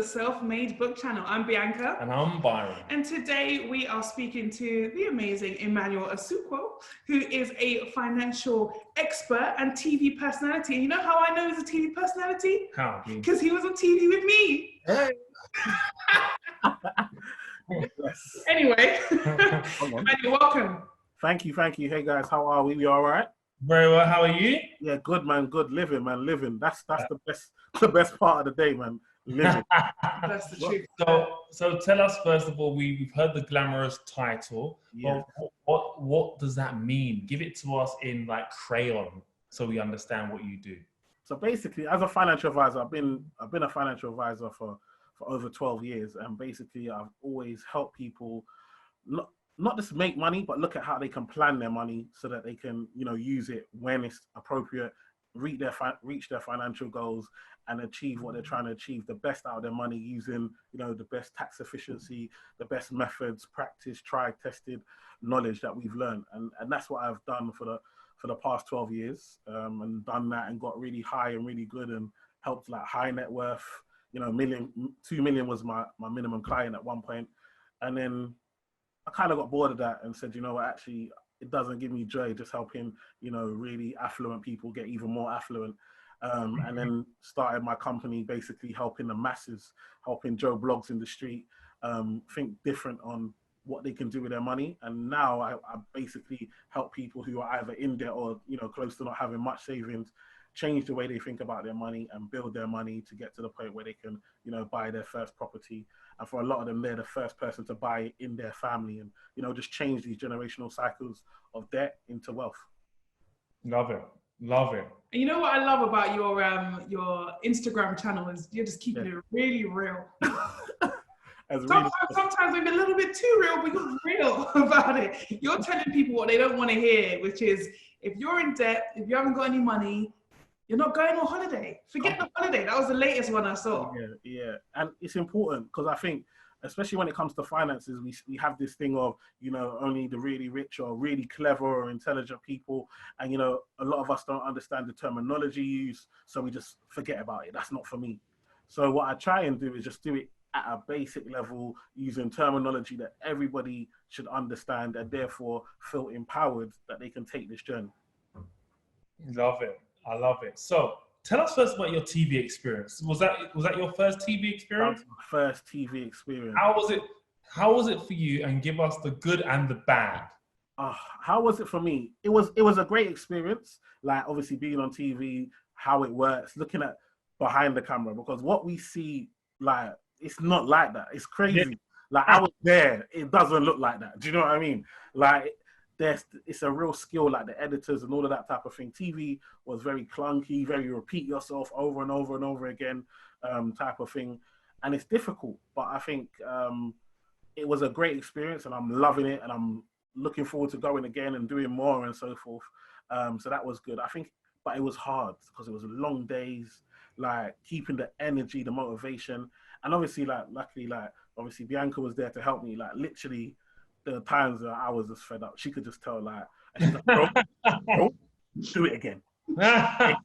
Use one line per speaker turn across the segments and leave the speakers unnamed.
Self-Made Book Channel. I'm Bianca.
And I'm Byron.
And today we are speaking to the amazing Emmanuel Asuquo, who is a financial expert and TV personality. And you know how I know he's a TV personality?
How?
Because he was on TV with me.
Hey.
Anyway, Emmanuel, welcome.
Thank you. Hey guys, how are we? We all right?
Very well. How are you?
Yeah, good man. Good living, man. Living. That's the best part of the day, man. Living.
That's the truth.
So tell us first of all. We've heard the glamorous title.
Yeah.
What does that mean? Give it to us in like crayon, so we understand what you do.
So basically, as a financial advisor, I've been a financial advisor for over 12 years, and basically, I've always helped people not just make money, but look at how they can plan their money so that they can, use it when it's appropriate, reach their financial goals, and achieve what they're trying to achieve, the best out of their money using, the best tax efficiency, the best methods, practice, tried, tested knowledge that we've learned, and that's what I've done for the past 12 years, and done that and got really high and really good and helped like high net worth, 2 million was my minimum client at one point, and then I kind of got bored of that and said, actually, it doesn't give me joy just helping, really affluent people get even more affluent. And then started my company basically helping the masses, helping Joe Blogs in the street think different on what they can do with their money. And now I basically help people who are either in debt or, close to not having much savings, change the way they think about their money and build their money to get to the point where they can, buy their first property. And for a lot of them, they're the first person to buy it in their family and, just change these generational cycles of debt into wealth.
Love it.
And you know what I love about your Instagram channel is you're just keeping it really real. Sometimes maybe a little bit too real, but you're real about it. You're telling people what they don't want to hear, which is if you're in debt, if you haven't got any money, you're not going on holiday. Forget the holiday. That was the latest one I saw.
Yeah. And it's important because I think, especially when it comes to finances, we have this thing of, only the really rich or really clever or intelligent people. And, a lot of us don't understand the terminology used, so we just forget about it. That's not for me. So what I try and do is just do it at a basic level using terminology that everybody should understand and therefore feel empowered that they can take this journey.
Love it. I love it. So tell us first about your TV experience. Was that your first TV experience?
That was my first TV experience.
How was it for you? And give us the good and the bad.
How was it for me? It was a great experience. Like obviously being on TV, how it works, looking at behind the camera, because what we see, like, it's not like that. It's crazy. Yeah. Like I was there. It doesn't look like that. Do you know what I mean? Like it's a real skill, like the editors and all of that type of thing. TV was very clunky, very repeat yourself over and over and over again type of thing. And it's difficult, but I think it was a great experience and I'm loving it and I'm looking forward to going again and doing more and so forth. So that was good. I think, but it was hard because it was long days, like keeping the energy, the motivation. And obviously, luckily, obviously Bianca was there to help me, literally the times that I was just fed up. She could just tell, and she's like, bro, do it again. And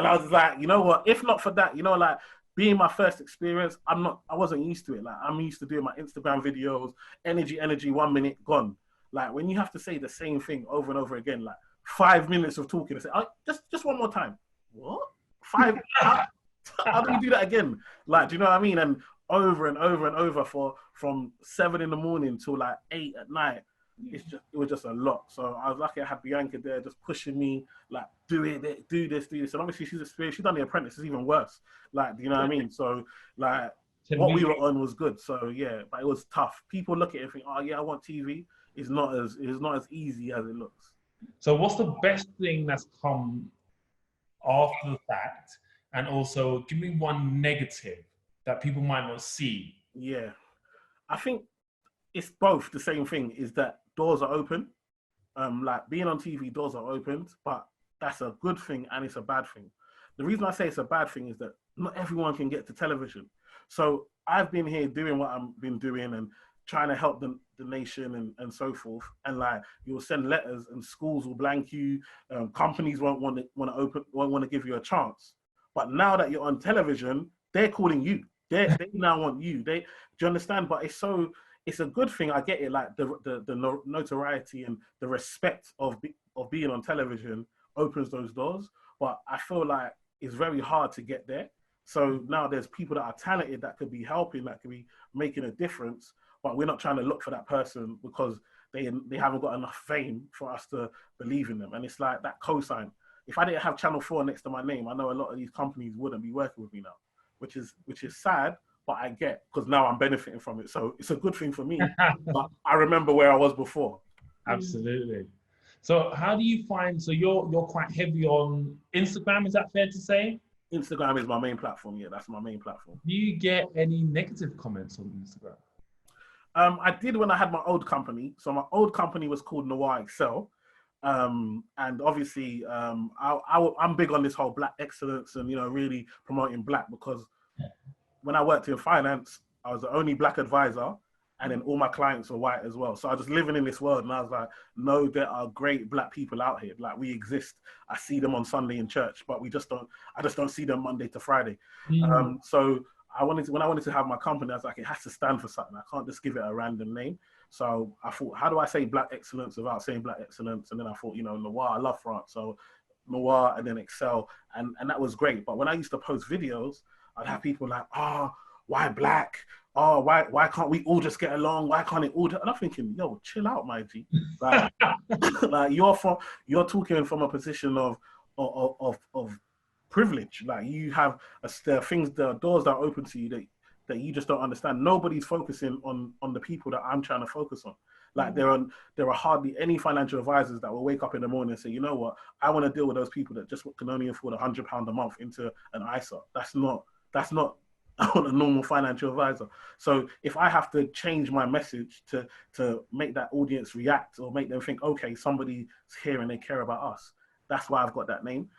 I was like, you know what? If not for that, being my first experience, I wasn't used to it. I'm used to doing my Instagram videos, energy, 1 minute, gone. When you have to say the same thing over and over again, 5 minutes of talking and say, just one more time. What? 5? How do we do that again? Do you know what I mean? And over and over and over from 7 in the morning till 8 at night. It was just a lot. So I was lucky I had Bianca there just pushing me, do this. And obviously she's experienced, she's done The Apprentice, it's even worse. Do you know what I mean? So what we were on was good. So yeah, but it was tough. People look at it and think, oh yeah, I want TV. It's not as easy as it looks.
So what's the best thing that's come after the fact? And also give me one negative that people might not see.
Yeah. I think it's both the same thing, is that doors are open. Being on TV, doors are opened, but that's a good thing and it's a bad thing. The reason I say it's a bad thing is that not everyone can get to television. So I've been here doing what I've been doing and trying to help the nation and so forth. And you'll send letters and schools will blank you. Companies won't want to give you a chance. But now that you're on television, they're calling you. They now want you. Do you understand? But it's a good thing. I get it. Like the notoriety and the respect of being on television opens those doors. But I feel like it's very hard to get there. So now there's people that are talented that could be helping, that could be making a difference. But we're not trying to look for that person because they haven't got enough fame for us to believe in them. And it's like that cosign. If I didn't have Channel 4 next to my name, I know a lot of these companies wouldn't be working with me now, which is sad, but I get, because now I'm benefiting from it. So it's a good thing for me. But I remember where I was before.
Absolutely. So how do you find, so you're quite heavy on Instagram, is that fair to say?
Instagram is my main platform. Yeah, that's my main platform.
Do you get any negative comments on Instagram?
I did when I had my old company. So my old company was called Noir Excel. And obviously, I'm big on this whole Black excellence and, really promoting Black, because when I worked in finance, I was the only Black advisor, and then all my clients were white as well. So I was just living in this world, and I was like, no, there are great Black people out here. Like, we exist. I see them on Sunday in church, but I just don't see them Monday to Friday. So when I wanted to have my company, I was like, it has to stand for something. I can't just give it a random name. So I thought, how do I say Black excellence without saying Black excellence? And then I thought, Noir, I love France. So Noir and then Excel. And that was great. But when I used to post videos, I'd have people like, why Black? Oh, why can't we all just get along? Why can't it all? And I'm thinking, yo, chill out, my G. Like, like you're talking from a position of privilege. Like, you have there are doors that are open to you that you just don't understand. Nobody's focusing on the people that I'm trying to focus on. Like, there are hardly any financial advisors that will wake up in the morning and say, you know what, I want to deal with those people that just can only afford £100 a month into an ISA. That's not on a normal financial advisor. So if I have to change my message to make that audience react or make them think, okay, somebody's here and they care about us, that's why I've got that name.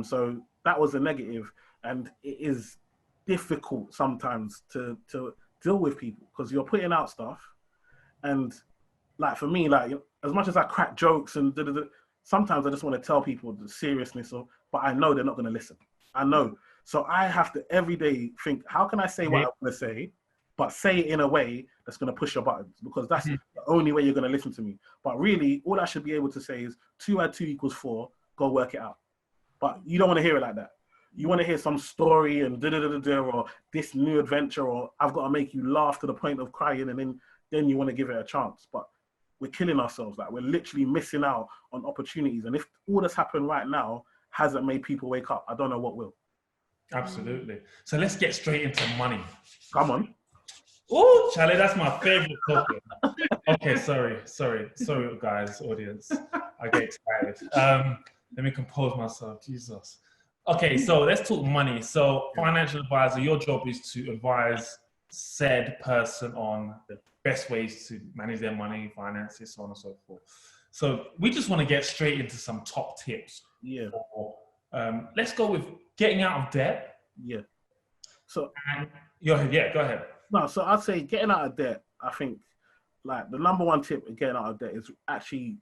So that was a negative, and it is difficult sometimes to deal with people, because you're putting out stuff, and like, for me, like, as much as I crack jokes and sometimes I just want to tell people the seriousness but I know they're not going to listen. I know. So I have to every day think, how can I say what I want to say, but say it in a way that's going to push your buttons, because that's the only way you're going to listen to me. But really, all I should be able to say is 2 + 2 = 4, go work it out. But you don't want to hear it like that. You want to hear some story and or this new adventure, or I've got to make you laugh to the point of crying, and then you want to give it a chance. But we're killing ourselves. Like, we're literally missing out on opportunities. And if all that's happened right now hasn't made people wake up, I don't know what will.
Absolutely. So let's get straight into money.
Come on.
Oh, Charlie, that's my favorite topic. Okay, sorry, guys, audience. I get excited. Let me compose myself. Jesus. Okay, so let's talk money. So, financial advisor, your job is to advise said person on the best ways to manage their money, finances, so on and so forth. So we just want to get straight into some top tips.
Yeah.
Let's go with getting out of debt.
Yeah. So
go ahead.
No, so I'd say getting out of debt, I think, like, the number one tip in getting out of debt is actually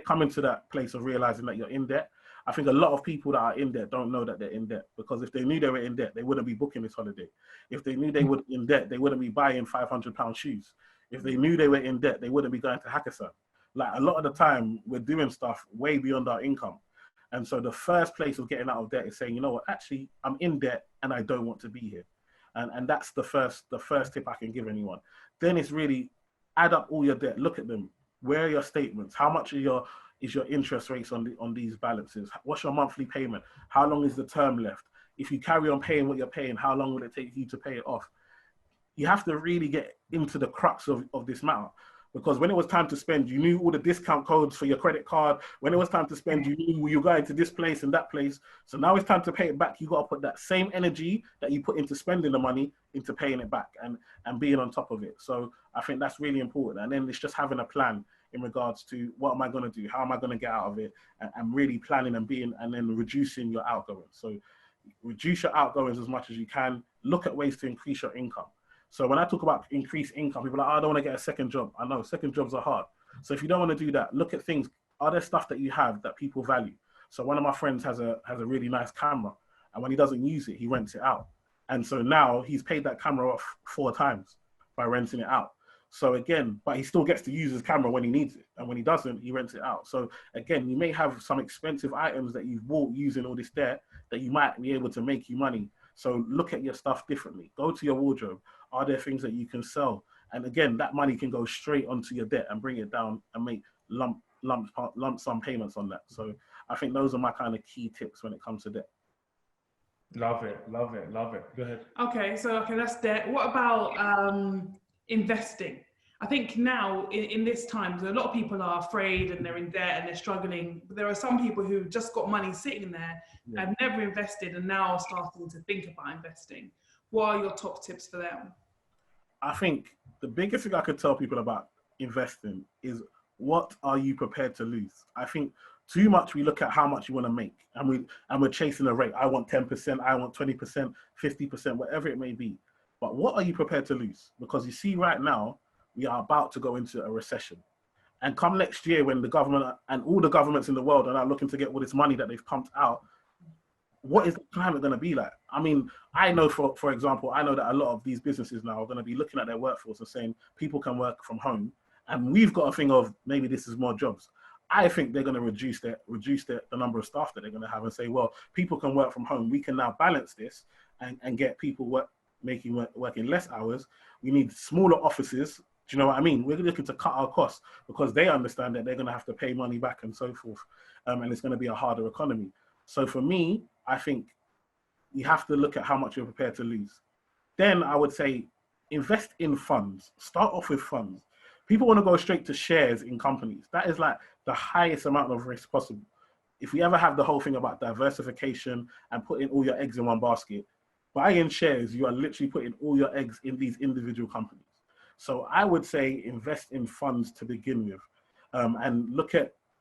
coming to that place of realizing that you're in debt. I think a lot of people that are in debt don't know that they're in debt, because if they knew they were in debt, they wouldn't be booking this holiday. If they knew they were in debt, they wouldn't be buying £500 shoes. If they knew they were in debt, they wouldn't be going to Hackathon. Like, a lot of the time, we're doing stuff way beyond our income. And so the first place of getting out of debt is saying, you know what, actually, I'm in debt and I don't want to be here. And that's the first tip I can give anyone. Then it's really add up all your debt, look at them. Where are your statements? How much is your interest rates on these balances? What's your monthly payment? How long is the term left? If you carry on paying what you're paying, how long will it take you to pay it off? You have to really get into the crux of this matter. Because when it was time to spend, you knew all the discount codes for your credit card. When it was time to spend, you knew you're going to this place and that place. So now it's time to pay it back. You got to put that same energy that you put into spending the money into paying it back and being on top of it. So I think that's really important. And then it's just having a plan in regards to, what am I going to do? How am I going to get out of it? And really planning and then reducing your outgoings. So reduce your outgoings as much as you can. Look at ways to increase your income. So when I talk about increased income, people are like, I don't want to get a second job. I know second jobs are hard. So if you don't want to do that, look at things. Are there stuff that you have that people value? So one of my friends has a really nice camera, and when he doesn't use it, he rents it out. And so now he's paid that camera off 4 times by renting it out. So again, but he still gets to use his camera when he needs it. And when he doesn't, he rents it out. So again, you may have some expensive items that you've bought using all this debt that you might be able to make you money. So look at your stuff differently. Go to your wardrobe. Are there things that you can sell? And again, that money can go straight onto your debt and bring it down and make lump sum payments on that. So I think those are my kind of key tips when it comes to debt.
Love it. Go ahead.
Okay, so that's debt. What about investing? I think now in this time, a lot of people are afraid and they're in debt and they're struggling. But there are some people who just got money sitting there, have never invested, and now are starting to think about investing. What are your top tips for them?
I think the biggest thing I could tell people about investing is, what are you prepared to lose? I think too much we look at how much you want to make, and we're chasing a rate. I want 10%, I want 20%, 50%, whatever it may be. But what are you prepared to lose? Because you see right now, we are about to go into a recession. And come next year, when the government and all the governments in the world are now looking to get all this money that they've pumped out, what is the climate going to be like? I mean, I know, for example, I know that a lot of these businesses now are going to be looking at their workforce and saying people can work from home. And we've got a thing of maybe this is more jobs. I think they're going to reduce the number of staff that they're going to have and say, well, people can work from home. We can now balance this and get people working less hours. We need smaller offices. Do you know what I mean? We're looking to cut our costs because they understand that they're going to have to pay money back and so forth. And it's going to be a harder economy. So for me, I think you have to look at how much you're prepared to lose. Then I would say invest in funds. Start off with funds. People want to go straight to shares in companies. That is like the highest amount of risk possible. If we ever have the whole thing about diversification and putting all your eggs in one basket, buying shares, you are literally putting all your eggs in these individual companies. So I would say invest in funds to begin with, and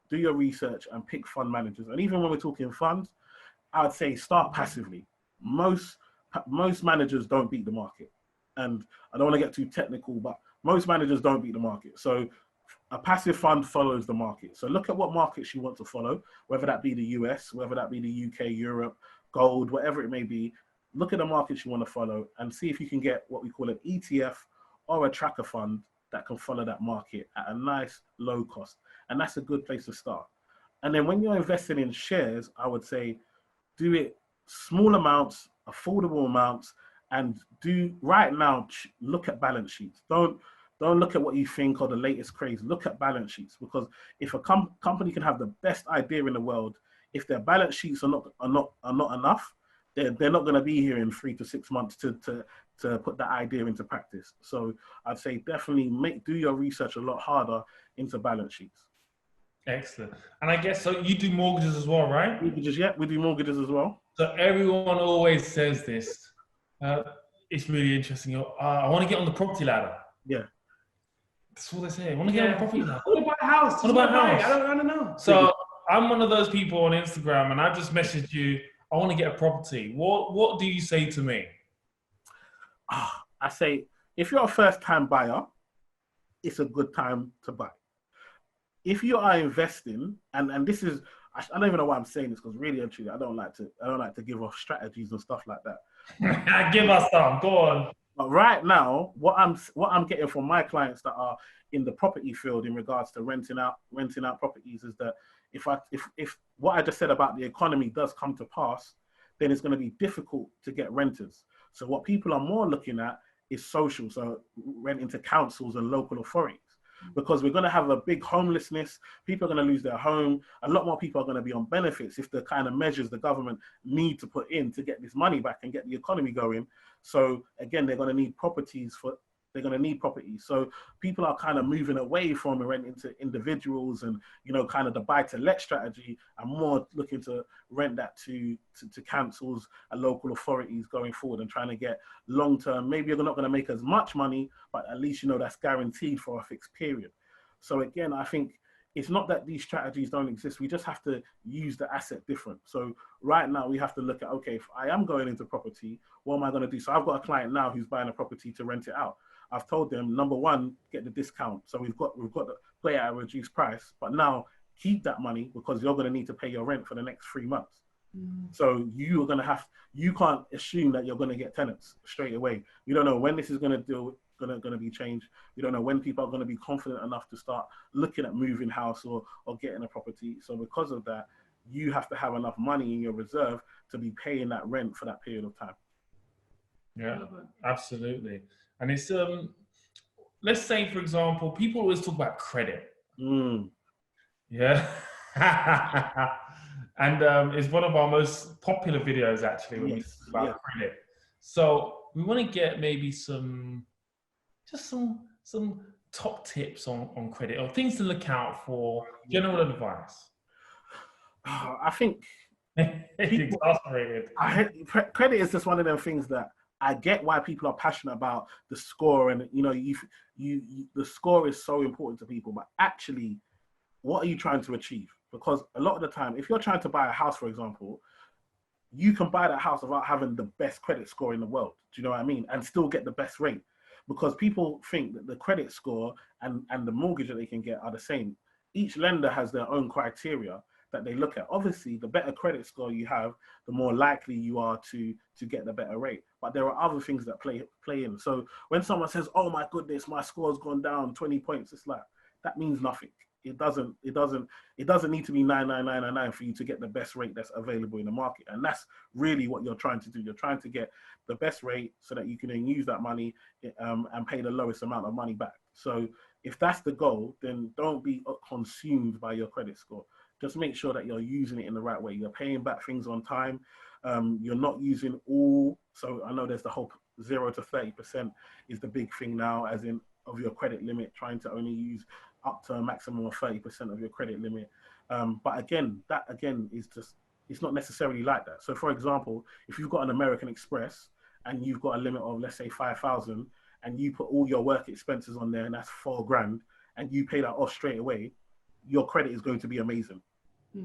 do your research and pick fund managers. And even when we're talking funds, I would say start passively. Most managers don't beat the market. And I don't want to get too technical, but most managers don't beat the market. So a passive fund follows the market. So look at what markets you want to follow, whether that be the US, whether that be the UK, Europe, gold, whatever it may be. Look at the markets you want to follow and see if you can get what we call an ETF or a tracker fund that can follow that market at a nice low cost. And that's a good place to start. And then when you're investing in shares, I would say do it small amounts, affordable amounts, and look at balance sheets. Don't look at what you think or the latest craze. Look at balance sheets, because if a company can have the best idea in the world, if their balance sheets are not enough, they're not going to be here in 3 to 6 months to put that idea into practice. So I'd say definitely do your research a lot harder into balance sheets.
Excellent. And I guess, so you do mortgages as well, right?
Mortgages, yeah, we do mortgages as well.
So everyone always says this. It's really interesting. I want to get on the property ladder.
Yeah.
That's all they say. I want to get on the property ladder.
What about a house?
What about a house?
I don't know.
So I'm one of those people on Instagram, and I just messaged you, I want to get a property. What do you say to me?
I say, if you're a first-time buyer, it's a good time to buy. If you are investing, and this is, I don't even know why I'm saying this, because really and truly, I don't like to give off strategies and stuff like that.
Give us some. Go on.
But right now, what I'm getting from my clients that are in the property field in regards to renting out properties is that if what I just said about the economy does come to pass, then it's going to be difficult to get renters. So what people are more looking at is social, so renting to councils and local authorities. Because we're going to have a big homelessness, people are going to lose their home, a lot more people are going to be on benefits if the kind of measures the government need to put in to get this money back and get the economy going. So again, they're going to need properties. So people are kind of moving away from renting to individuals and, kind of the buy-to-let strategy, and more looking to rent that to councils and local authorities going forward and trying to get long-term. Maybe you're not going to make as much money, but at least, that's guaranteed for a fixed period. So again, I think it's not that these strategies don't exist. We just have to use the asset different. So right now we have to look at, okay, if I am going into property, what am I going to do? So I've got a client now who's buying a property to rent it out. I've told them, number one, get the discount. So we've got to play at a reduced price, but now keep that money because you're going to need to pay your rent for the next 3 months. So you can't assume that you're going to get tenants straight away. You don't know when this is going to be changed. You don't know when people are going to be confident enough to start looking at moving house or getting a property. So because of that, you have to have enough money in your reserve to be paying that rent for that period of time.
Yeah, absolutely. And it's let's say, for example, people always talk about credit. Yeah. And it's one of our most popular videos actually when we talk about credit. So we want to get maybe some top tips on credit or things to look out for, general advice.
I think
exasperated.
Credit is just one of them things that I get why people are passionate about the score, and the score is so important to people, but actually, what are you trying to achieve? Because a lot of the time, if you're trying to buy a house, for example, you can buy that house without having the best credit score in the world. Do you know what I mean? And still get the best rate. Because people think that the credit score and the mortgage that they can get are the same. Each lender has their own criteria that they look at. Obviously, the better credit score you have, the more likely you are to get the better rate. But there are other things that play in. So when someone says, "Oh my goodness, my score's gone down 20 points," it's like, that means nothing. It doesn't need to be 99999 for you to get the best rate that's available in the market. And that's really what you're trying to do. You're trying to get the best rate so that you can then use that money and pay the lowest amount of money back. So if that's the goal, then don't be consumed by your credit score. Just make sure that you're using it in the right way. You're paying back things on time. You're not using all. So I know there's the whole 0 to 30% is the big thing now, as in of your credit limit, trying to only use up to a maximum of 30% of your credit limit. But again, is just, it's not necessarily like that. So for example, if you've got an American Express and you've got a limit of, let's say 5,000, and you put all your work expenses on there and that's $4,000 and you pay that off straight away, your credit is going to be amazing.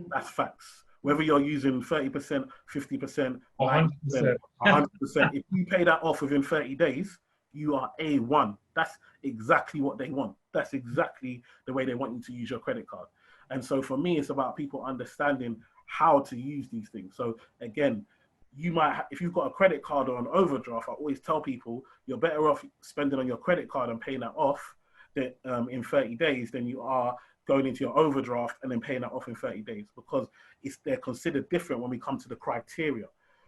That's facts. Whether you're using 30%, 50%, 100%, 100%, if you pay that off within 30 days, you are A1. That's exactly what they want. That's exactly the way they want you to use your credit card. And so for me, it's about people understanding how to use these things. So again, you might, if you've got a credit card or an overdraft, I always tell people you're better off spending on your credit card and paying that off in 30 days than you are going into your overdraft and then paying that off in 30 days, because they're considered different when we come to the criteria.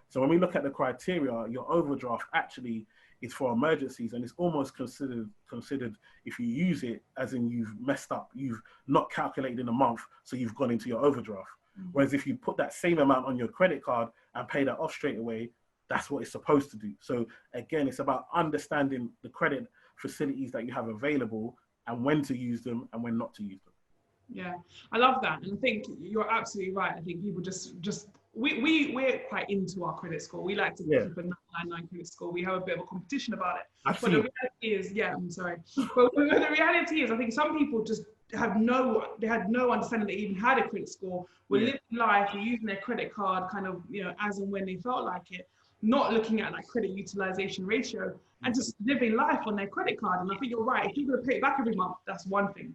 So when we look at the criteria, your overdraft actually is for emergencies, and it's almost considered if you use it as in you've messed up, you've not calculated in a month, so you've gone into your overdraft. Whereas if you put that same amount on your credit card and pay that off straight away, that's what it's supposed to do. So again, it's about understanding the credit facilities that you have available and when to use them and when not to use them.
Yeah, I love that. And I think you're absolutely right. I think people we're quite into our credit score. We like to keep a 999 credit score. We have a bit of a competition about it. But the reality is, I'm sorry. But the reality is, I think some people just had no understanding they even had a credit score. Were living life, were using their credit card kind of, as and when they felt like it, not looking at like credit utilization ratio and just living life on their credit card. And I think you're right. If you're going to pay it back every month, that's one thing.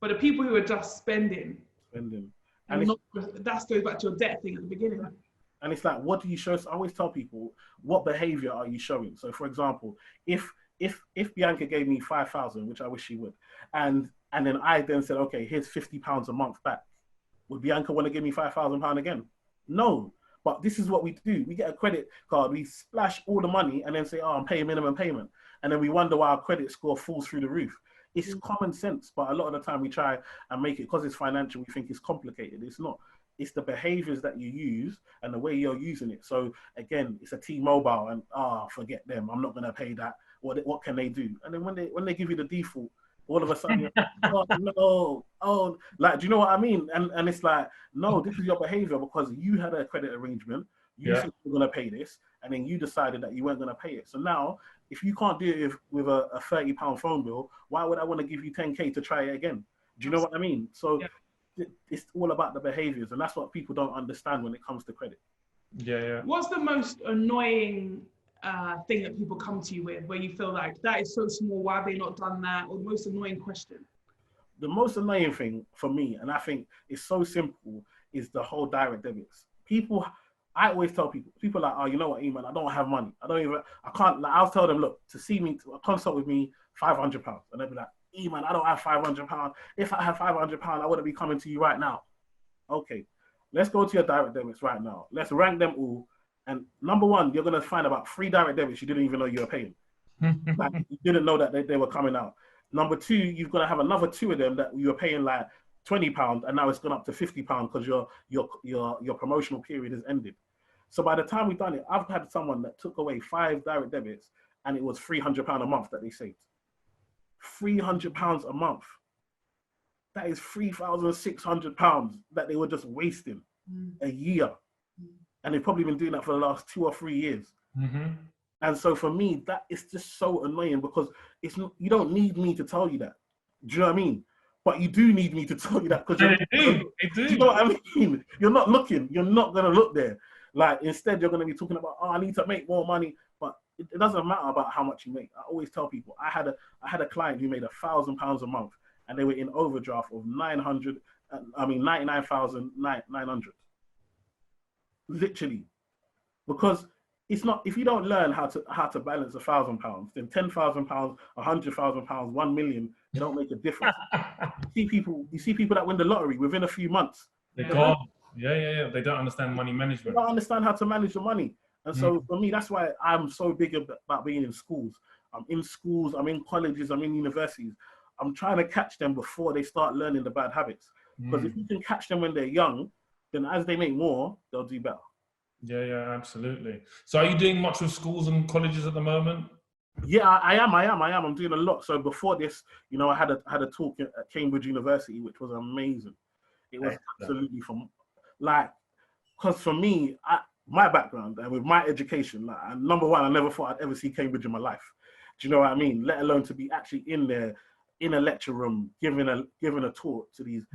But the people who are just spending. And that goes back to your debt thing at the beginning.
And it's like, what do you show? So I always tell people, what behavior are you showing? So for example, if Bianca gave me 5,000, which I wish she would, and then I then said, okay, here's £50 a month back, would Bianca want to give me £5,000 again? No. But this is what we do. We get a credit card, we splash all the money and then say, oh, I'm paying minimum payment. And then we wonder why our credit score falls through the roof. It's common sense, but a lot of the time we try and make it, because it's financial, we think it's complicated. It's not. It's the behaviors that you use and the way you're using it. So again, it's a T-Mobile and forget them. I'm not going to pay that. What can they do? And then when they give you the default, all of a sudden, you're like, like, do you know what I mean? And it's like, no, this is your behavior because you had a credit arrangement. You said you were going to pay this, and then you decided that you weren't going to pay it. So now, if you can't do it with a £30 phone bill, why would I want to give you 10K to try it again? Do you know what I mean? So it's all about the behaviors, and that's what people don't understand when it comes to credit.
Yeah.
What's the most annoying thing that people come to you with, where you feel like that is so small, why have they not done that? Or the most annoying question?
The most annoying thing for me, and I think it's so simple, is the whole direct debits. People I always tell people like, oh, you know what, Eman, I don't have money. I can't, like, I'll tell them, look, to see me, to consult with me, £500. And they'll be like, Eman, I don't have £500. If I have £500, I wouldn't be coming to you right now. Okay, let's go to your direct debits right now. Let's rank them all. And number one, you're going to find about 3 direct debits you didn't even know you were paying. Like, you didn't know that they were coming out. Number 2, you've got to have another 2 of them that you were paying like £20, and now it's gone up to £50 because your promotional period has ended. So by the time we've done it, I've had someone that took away 5 direct debits, and it was £300 a month that they saved. £300 a month. That is £3,600 that they were just wasting a year. And they've probably been doing that for the last 2 or 3 years. And so for me, that is just so annoying because you don't need me to tell you that. Do you know what I mean? But you do need me to tell you that because
They do.
do you know what I mean? You're not looking. You're not going to look there. Like, instead, you're going to be talking about, oh, I need to make more money. But it doesn't matter about how much you make. I always tell people, I had a client who made £1,000 a month, and they were in overdraft of 99,900. Literally, because it's not, if you don't learn how to balance £1,000, then £10,000, £100,000, 1 million, they don't make a difference. You see people that win the lottery within a few months.
They're gone. Yeah. They don't understand money management.
They don't understand how to manage the money. And so for me, that's why I'm so big about being in schools. I'm in schools, I'm in colleges, I'm in universities. I'm trying to catch them before they start learning the bad habits. Because if you can catch them when they're young, then as they make more, they'll do better.
Yeah, absolutely. So are you doing much with schools and colleges at the moment?
Yeah, I am. I'm doing a lot. So before this, I had a talk at Cambridge University, which was amazing. It was absolutely because for me, my background and with my education, number one, I never thought I'd ever see Cambridge in my life. Do you know what I mean? Let alone to be actually in there, in a lecture room, giving a talk to these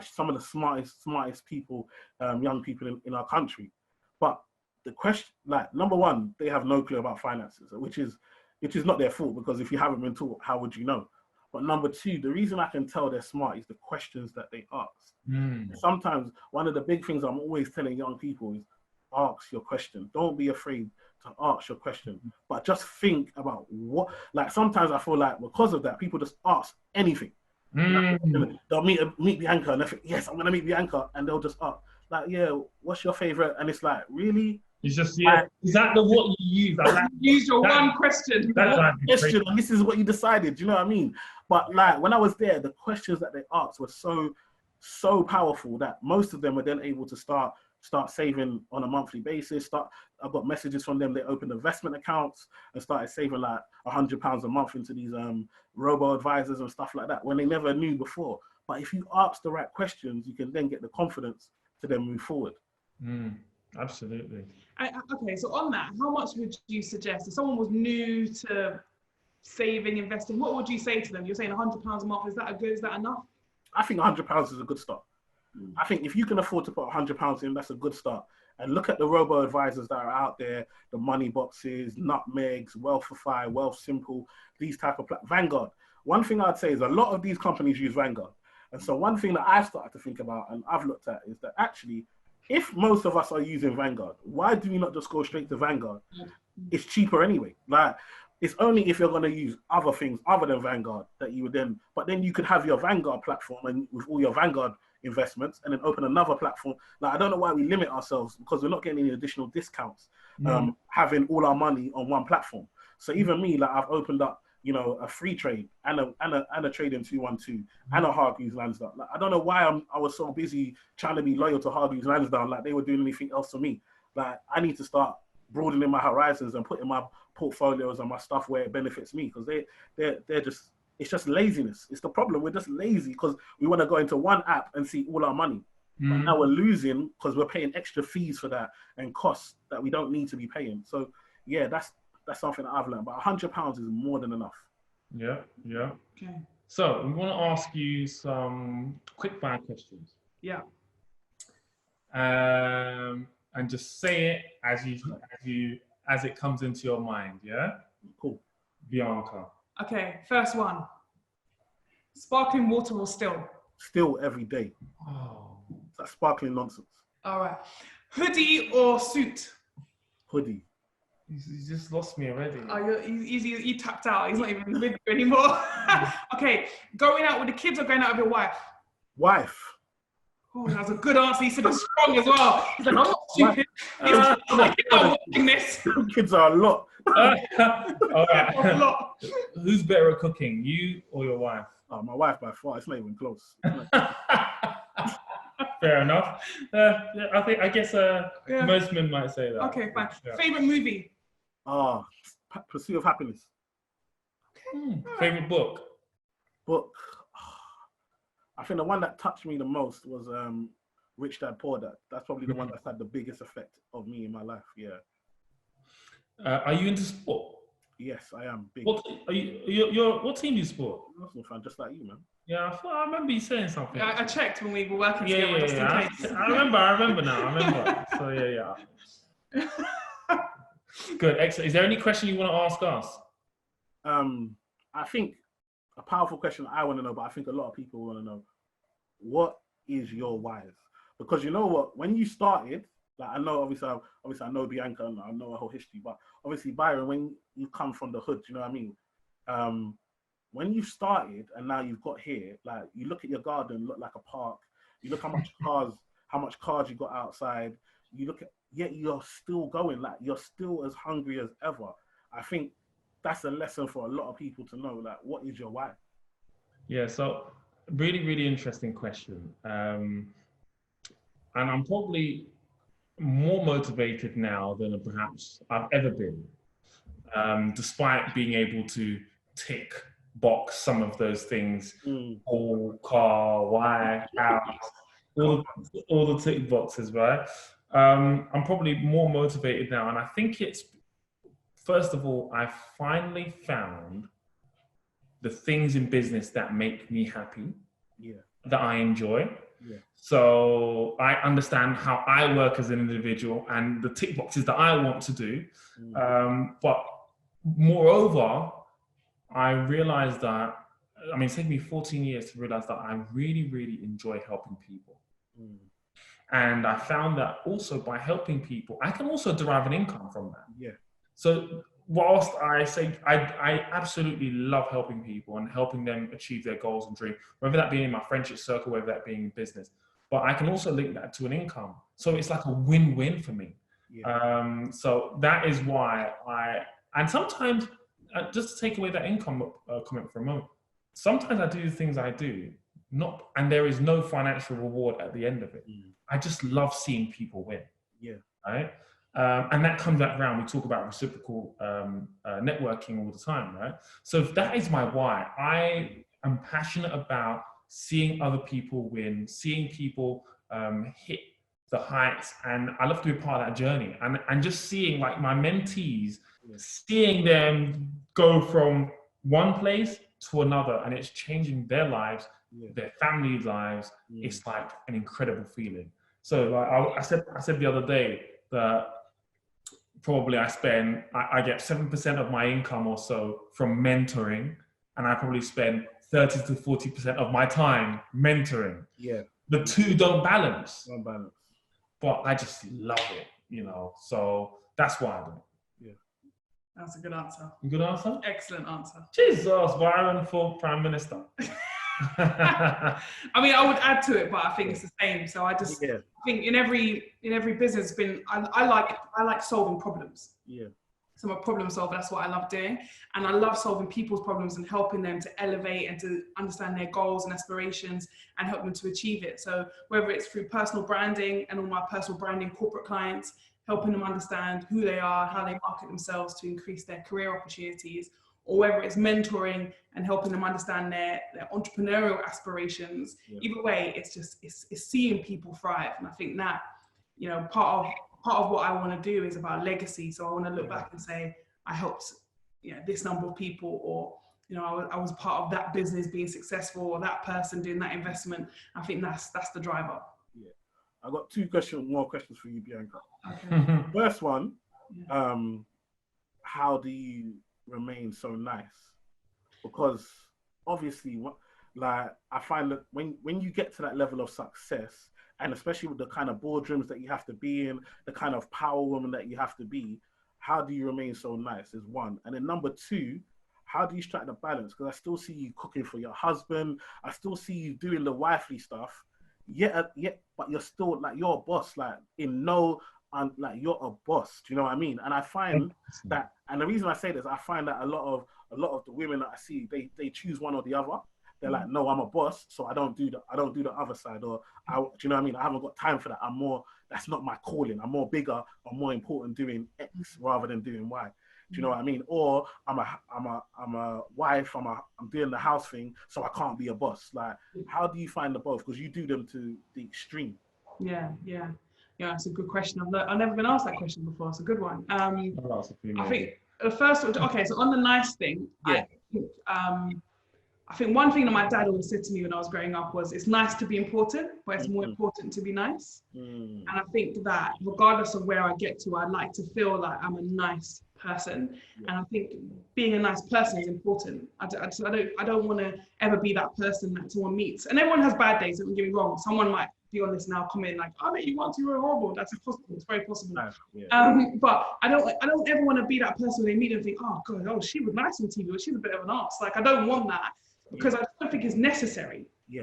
some of the smartest people, young people in our country. But the question, number one, they have no clue about finances, which is not their fault, because if you haven't been taught, how would you know? But number 2, the reason I can tell they're smart is the questions that they ask. Sometimes one of the big things I'm always telling young people is ask your question. Don't be afraid to ask your question, but just think about what, sometimes I feel like because of that, people just ask anything. They'll meet Bianca and they think, yes, I'm going to meet Bianca, and they'll just ask, what's your favorite? And it's like, really?
It's just, is that what you use?
Use your one question.
Question, and this is what you decided. Do you know what I mean? But when I was there, the questions that they asked were so powerful that most of them were then able to start saving on a monthly basis. I got messages from them. They opened investment accounts and started saving £100 a month into these robo advisors and stuff like that when they never knew before. But if you ask the right questions, you can then get the confidence to then move forward.
Absolutely.
Okay, so on that, how much would you suggest if someone was new to saving, investing? What would you say to them? You're saying £100 a month. Is that enough? I think
£100 is a good start. I think if you can afford to put £100 in, that's a good start. And look at the robo advisors that are out there, the Money Boxes, Nutmegs, Wealthify, Wealth Simple, these type of Vanguard. One thing I'd say is a lot of these companies use Vanguard. And so one thing that I've started to think about and I've looked at is that actually, if most of us are using Vanguard, why do we not just go straight to Vanguard? It's cheaper anyway. It's only if you're going to use other things other than Vanguard that you would then, but then you could have your Vanguard platform and with all your Vanguard investments and then open another platform. I don't know why we limit ourselves, because we're not getting any additional discounts having all our money on one platform. So even me, I've opened up, a free trade and a trade in 212 and a Hargreaves Lansdowne. I don't know why I was so busy trying to be loyal to Hargreaves Lansdowne, like they were doing anything else for me. I need to start broadening my horizons and putting my portfolios and my stuff where it benefits me, because they're just, it's just laziness. It's the problem. We're just lazy because we want to go into one app and see all our money. But now we're losing because we're paying extra fees for that and costs that we don't need to be paying. So yeah, that's something that I've learned. But £100 is more than enough.
Yeah.
Okay.
So we want to ask you some quick fire questions.
Yeah.
And just say it as it comes into your mind. Yeah.
Cool.
Bianca.
Okay. First one. Sparkling water or still?
Still every day.
Oh.
That's sparkling nonsense.
All right. Hoodie or suit?
Hoodie.
You just lost me already.
Oh, you tapped out. He's not even with you anymore. Okay, going out with the kids or going out with your wife?
Wife.
Oh, that was a good answer. He said it's strong as well. He's like, I'm not stupid. I'm watching this.
Kids are a lot.
All
A
right.
lot.
Who's better at cooking, you or your wife?
Oh, my wife by far. It's not even close.
Fair enough. I guess most men might say that.
Okay, fine.
Yeah.
Favorite movie?
Pursuit of Happiness.
Favorite book?
Book. I think the one that touched me the most was Rich Dad Poor Dad. That's probably the one that's had the biggest effect of me in my life. Yeah.
Are you into sport?
Yes, I am big.
What team do you support?
Arsenal fan, just like you, man.
Yeah, I remember you saying something.
I checked when we were working together. Just in case.
I remember now. So yeah. Good, excellent. Is there any question you want to ask us?
I think a powerful question I want to know, but I think a lot of people want to know, what is your why? Because you know what, when you started, like I know obviously I know Bianca and I know her whole history, but obviously Byron, when you come from the hood, you know what I mean? When you started and now you've got here, like you look at your garden, look like a park. You look how much cars you got outside. You look at, yet you're still going, like you're still as hungry as ever. I think that's a lesson for a lot of people to know, like what is your why? Yeah,
so really, really interesting question. And I'm probably more motivated now than perhaps I've ever been, despite being able to tick box some of those things, all car, why, house, all the tick boxes, right? I'm probably more motivated now, and I think it's, first of all, I finally found the things in business that make me happy, that I enjoy.
Yeah.
So I understand how I work as an individual and the tick boxes that I want to do. But moreover, I realized that, I mean, it's taken me 14 years to realize that I really, really enjoy helping people. And I found that also by helping people, I can also derive an income from that.
Yeah.
So whilst I say I absolutely love helping people and helping them achieve their goals and dreams, whether that be in my friendship circle, whether that be in business, but I can also link that to an income. So it's like a win-win for me.
Yeah.
So that is why and sometimes, just to take away that income comment for a moment, sometimes I do the things I do, and there is no financial reward at the end of it. I just love seeing people win.
Yeah.
Right? And that comes back around. We talk about reciprocal networking all the time, right? So that is my why. I am passionate about seeing other people win, seeing people hit the heights, and I love to be a part of that journey. And just seeing like my mentees, seeing them go from one place to another, and it's changing their lives, their family lives. It's like an incredible feeling. So like I said the other day that probably I get 7% of my income or so from mentoring, and I probably spend 30 to 40% of my time mentoring.
Yeah.
The two don't balance.
Don't balance.
But I just love it, you know. So that's why I do it.
Yeah.
That's a good answer.
Good answer?
Excellent answer.
Jesus, Byron for Prime Minister.
I mean, I would add to it, but I think it's the same. So I just think in every business, I like solving problems.
Yeah.
So I'm a problem solver. That's what I love doing, and I love solving people's problems and helping them to elevate and to understand their goals and aspirations and help them to achieve it. So whether it's through personal branding and all my personal branding corporate clients, helping them understand who they are, how they market themselves to increase their career opportunities, or whether it's mentoring and helping them understand their entrepreneurial aspirations. Either way, it's seeing people thrive. And I think that, you know, part of what I want to do is about legacy. So I want to look back and say, I helped, you know, this number of people, or, you know, I was part of that business being successful, or that person doing that investment. I think that's the driver.
Yeah. I got more questions for you, Bianca.
Okay.
First one, how do you remain so nice? Because obviously, like I find that when you get to that level of success and especially with the kind of boardrooms that you have to be in, the kind of power woman that you have to be, how do you remain so nice is one. And then number two, how do you strike the balance? Because I still see you cooking for your husband. I still see you doing the wifely stuff. But you're still like, you're a boss, like like you're a boss. Do you know what I mean? And I find that, and the reason I say this, I find that a lot of the women that I see, they choose one or the other. They're like, no, I'm a boss, so I don't do the other side, or do you know what I mean? I haven't got time for that. That's not my calling. I'm more bigger or more important doing X rather than doing Y. Do you know what I mean? Or I'm a wife. I'm doing the house thing, so I can't be a boss. Like, how do you find the both? Because you do them to the extreme.
Yeah. It's a good question. I've never been asked that question before. It's a good one. I think the first one. Okay, so on the nice thing,
yeah.
I think one thing that my dad always said to me when I was growing up was, it's nice to be important, but it's more important to be nice. And I think that regardless of where I get to, I'd like to feel like I'm a nice person. And I think being a nice person is important. I don't want to ever be that person that someone meets. And everyone has bad days, don't get me wrong. Someone might be on this now, comment like, I bet you once you were horrible. That's possible. It's very possible. But I don't ever want to be that person when they meet and think, oh God, she was nice on TV, but she's a bit of an arse. Like, I don't want that. Because I don't think it's necessary.
Yeah.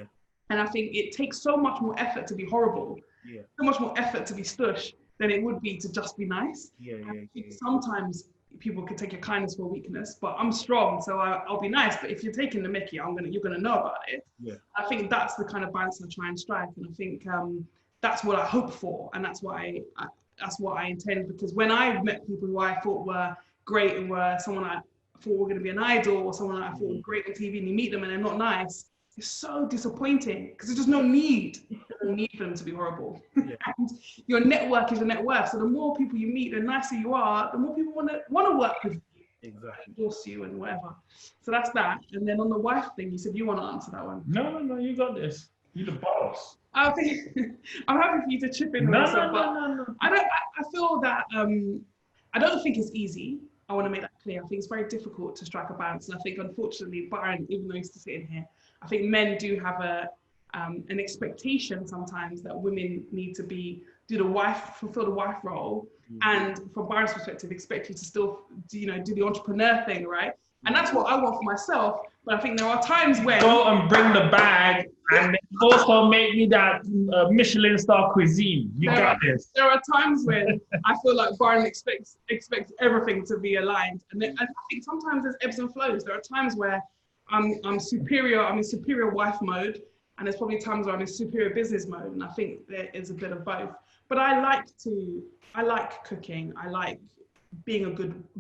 And I think it takes so much more effort to be horrible.
Yeah.
So much more effort to be stush than it would be to just be nice. Sometimes people can take your kindness for a weakness, but I'm strong, so I'll be nice. But if you're taking the mickey, you're gonna know about it.
Yeah.
I think that's the kind of balance I try and strike, and I think that's what I hope for, and that's what I intend. Because when I've met people who I thought were great and were someone I thought were going to be an idol, or someone that I thought was great on TV, and you meet them and they're not nice, it's so disappointing, because there's just no need for them to be horrible. And your network is your net worth. So the more people you meet, the nicer you are, the more people want to work with you.
Exactly.
Force you and whatever. So that's that. And then on the wife thing, you said you want to answer that one.
No, you got this. You're the boss.
I think I'm happy for you to chip in.
No.
I feel that I don't think it's easy. I want to make that clear. I think it's very difficult to strike a balance. And I think, unfortunately, Byron, even though he's sitting here, I think men do have an expectation sometimes that women need to fulfill the wife role. And from Byron's perspective, expect you to still, do the entrepreneur thing, right? And that's what I want for myself. But I think there are times when
go and bring the bag, and also make me that Michelin star cuisine. You got this.
There are times when I feel like Byron expects everything to be aligned, and I think sometimes there's ebbs and flows. There are times where I'm superior. I'm in superior wife mode, and there's probably times where I'm in superior business mode. And I think there is a bit of both. But I like cooking. I like being a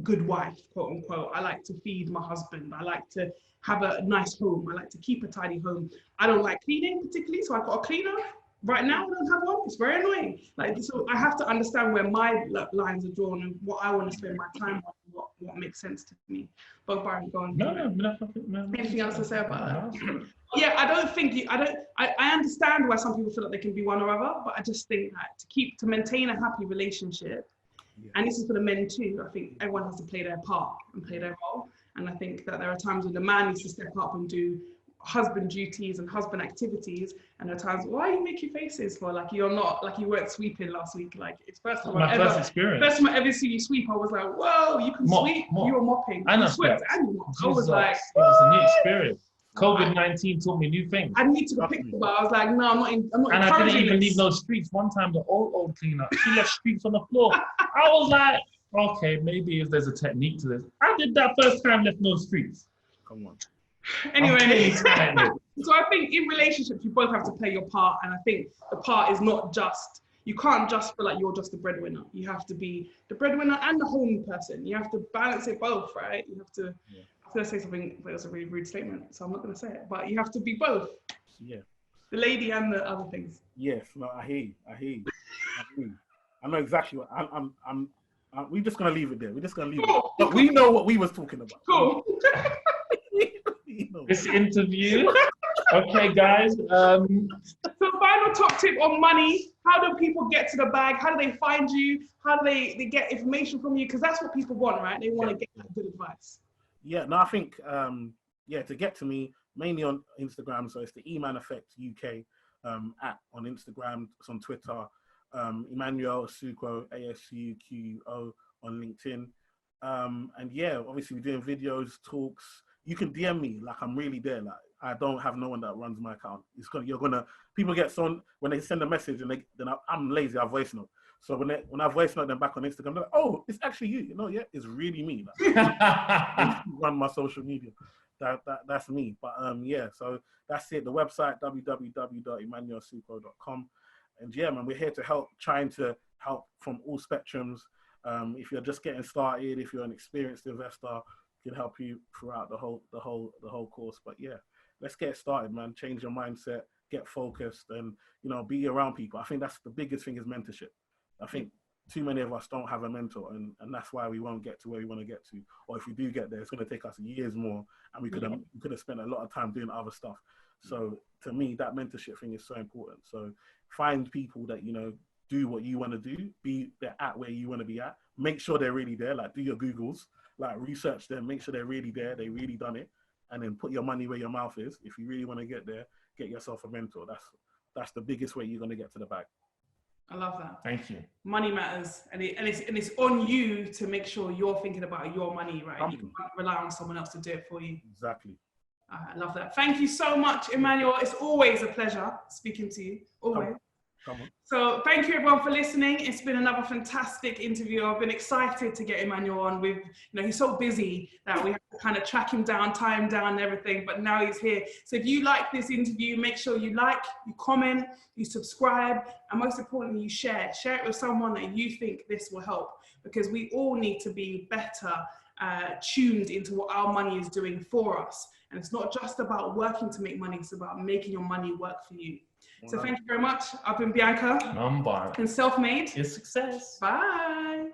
good wife, quote unquote. I like to feed my husband. I like to have a nice home. I like to keep a tidy home. I don't like cleaning particularly, so I've got a cleaner. Right now, I don't have one. It's very annoying. So I have to understand where my lines are drawn and what I want to spend my time on, what makes sense to me. But Byron, go on.
No.
Anything else to say about that? Yeah, I don't think I understand why some people feel like they can be one or other, but I just think that to maintain a happy relationship, and this is for the men too, I think everyone has to play their part and play their role. And I think that there are times when the man needs to step up and do husband duties and husband activities, and there are times, why are you making faces for, like, you're not, like, you weren't sweeping last week? Like, it's first time I ever see you sweep. I was like, whoa, you can sweep. You were mopping.
And
you swept and you mopped. I was like,
it was a new experience. COVID-19 taught me new things.
I need to go pick them, but I was like, no, I'm not
and I didn't even leave no streets. One time, the old cleaner, she left streets on the floor. I was like, okay, maybe if there's a technique to this. I did that first time, left no streets. Come on.
Anyway, so I think in relationships, you both have to play your part. And I think the part is not just, you can't just feel like you're just the breadwinner. You have to be the breadwinner and the home person. You have to balance it both, right? You have to, I was going to say something, but it was a really rude statement, so I'm not going to say it. But you have to be both. Yeah. The lady and the other things.
Yes, no, I hear you. I know exactly what we're just going to leave it there. We're just going to leave it. But we know what we was talking about.
Cool.
This interview. Okay, guys. So
final top tip on money. How do people get to the bag? How do they find you? How do they get information from you? Because that's what people want, right? They want to get that good advice.
Yeah, no, I think, to get to me, mainly on Instagram. So it's the E-Man Effect UK. on Instagram, it's on Twitter. Emmanuel Asuquo, Asuquo on LinkedIn. And yeah, obviously we're doing videos, talks. You can DM me, like I'm really there. Like I don't have no one that runs my account. People get when they send a message and I'm lazy, I voice note. So when I voice note them back on Instagram, they're like, oh, it's actually you. Yeah, it's really me. Like, run my social media. That's me. But yeah, so that's it. The website, www.emmanuelsuquo.com. And yeah, man, we're here to help, trying to help from all spectrums. If you're just getting started, if you're an experienced investor, can help you throughout the whole course. But yeah, let's get started, man. Change your mindset, get focused, and be around people. I think that's the biggest thing is mentorship. I think too many of us don't have a mentor, and that's why we won't get to where we want to get to. Or if we do get there, it's going to take us years more, and we could have spent a lot of time doing other stuff. So to me, that mentorship thing is so important. So find people that do what you want to do, be there at where you want to be at. Make sure they're really there. Like do your Googles, like research them, make sure they're really there, they really done it, and then put your money where your mouth is. If you really want to get there, get yourself a mentor. That's the biggest way you're going to get to the bag.
I love that.
Thank you. Money
matters, and it's on you to make sure you're thinking about your money, right? You can't rely on someone else to do it for you.
Exactly.
I love that. Thank you so much, Emmanuel. It's always a pleasure speaking to you. Always.
Come on.
So thank you everyone for listening. It's been another fantastic interview. I've been excited to get Emmanuel on. He's so busy that we have to kind of track him down, tie him down and everything, but now he's here. So if you like this interview, make sure you like, you comment, you subscribe, and most importantly, you share. Share it with someone that you think this will help, because we all need to be better tuned into what our money is doing for us. And it's not just about working to make money, it's about making your money work for you. So thank you very much. I've been Bianca.
I'm Byron.
And Self-Made
is success.
Bye.